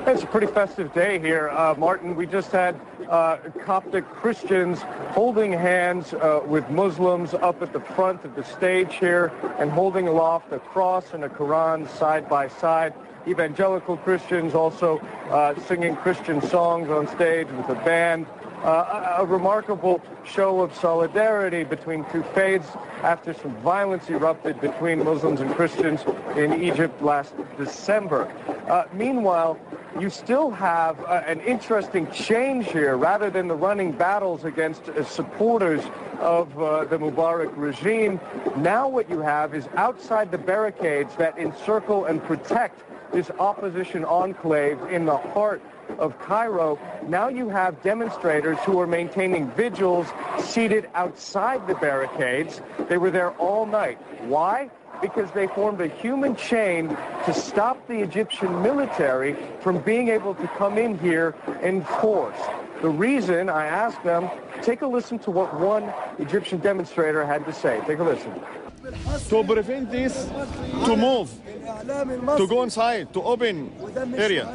It's a pretty festive day here, Martin. We just had Coptic Christians holding hands with Muslims up at the front of the stage here and holding aloft a cross and a Quran side by side. Evangelical Christians also singing Christian songs on stage with a band. A remarkable show of solidarity between two faiths after some violence erupted between Muslims and Christians in Egypt last December. Meanwhile, you still have an interesting change here. Rather than the running battles against supporters of the Mubarak regime, now what you have is outside the barricades that encircle and protect this opposition enclave in the heart of Cairo. Now you have demonstrators who are maintaining vigils seated outside the barricades. They were there all night. Why? Because they formed a human chain to stop the Egyptian military from being able to come in here in force. The reason, I asked them, take a listen to what one Egyptian demonstrator had to say. Take a listen. To prevent this to move, to go inside, to open area.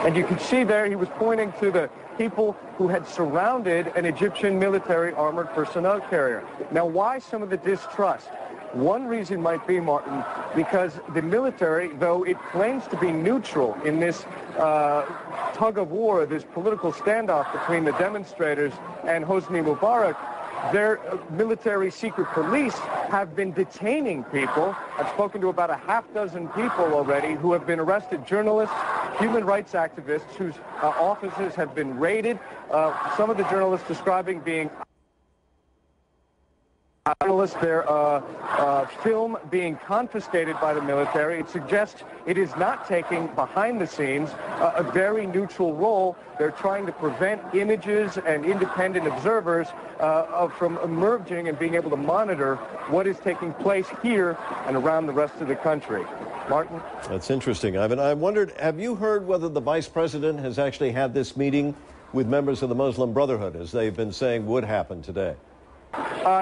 And you can see there he was pointing to the people who had surrounded an Egyptian military armored personnel carrier. Now, why some of the distrust? One reason might be, Martin, because the military, though it claims to be neutral in this tug of war, this political standoff between the demonstrators and Hosni Mubarak, their military secret police have been detaining people. I've spoken to about a half dozen people already who have been arrested, journalists, human rights activists whose offices have been raided. Some of the journalists describing being their film being confiscated by the military. It suggests it is not taking, behind the scenes, a very neutral role. They're trying to prevent images and independent observers from emerging and being able to monitor what is taking place here and around the rest of the country. Martin? That's interesting, Ivan. I wondered, have you heard whether the Vice President has actually had this meeting with members of the Muslim Brotherhood, as they've been saying would happen today?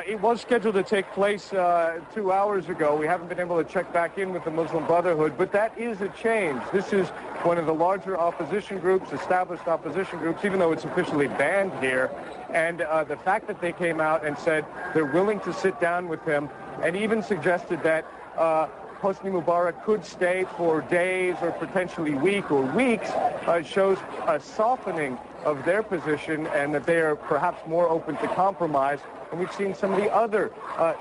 It was scheduled to take place 2 hours ago. We haven't been able to check back in with the Muslim Brotherhood, but that is a change. This is one of the larger opposition groups, established opposition groups, even though it's officially banned here. And the fact that they came out and said they're willing to sit down with him and even suggested that Hosni Mubarak could stay for days or potentially weeks shows a softening of their position and that they are perhaps more open to compromise. And we've seen some of the other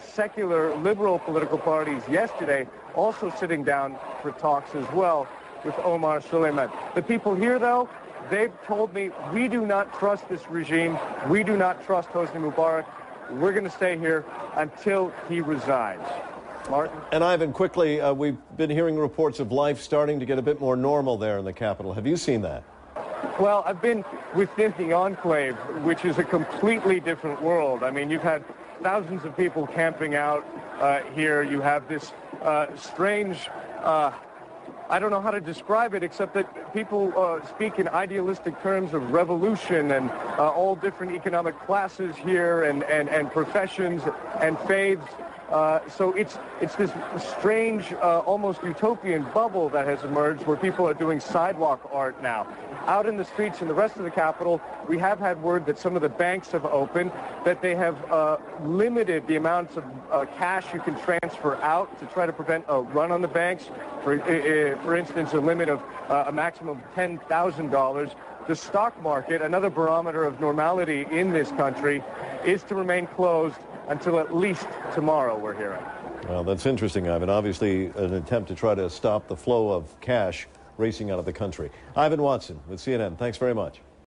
secular liberal political parties yesterday also sitting down for talks as well with Omar Suleiman. The people here, though, they've told me, we do not trust this regime. We do not trust Hosni Mubarak. We're going to stay here until he resigns. Martin? And Ivan, quickly, we've been hearing reports of life starting to get a bit more normal there in the capital. Have you seen that? Well, I've been within the enclave, which is a completely different world. I mean, you've had thousands of people camping out here. You have this strange, I don't know how to describe it, except that people speak in idealistic terms of revolution and all different economic classes here and professions and faiths. So it's this strange, almost utopian bubble that has emerged where people are doing sidewalk art now. Out in the streets in the rest of the capital, we have had word that some of the banks have opened, that they have limited the amounts of cash you can transfer out to try to prevent a run on the banks. For instance, a limit of a maximum of $10,000. The stock market, another barometer of normality in this country, is to remain closed until at least tomorrow, we're hearing. Well, that's interesting, Ivan. Obviously, an attempt to try to stop the flow of cash racing out of the country. Ivan Watson with CNN. Thanks very much.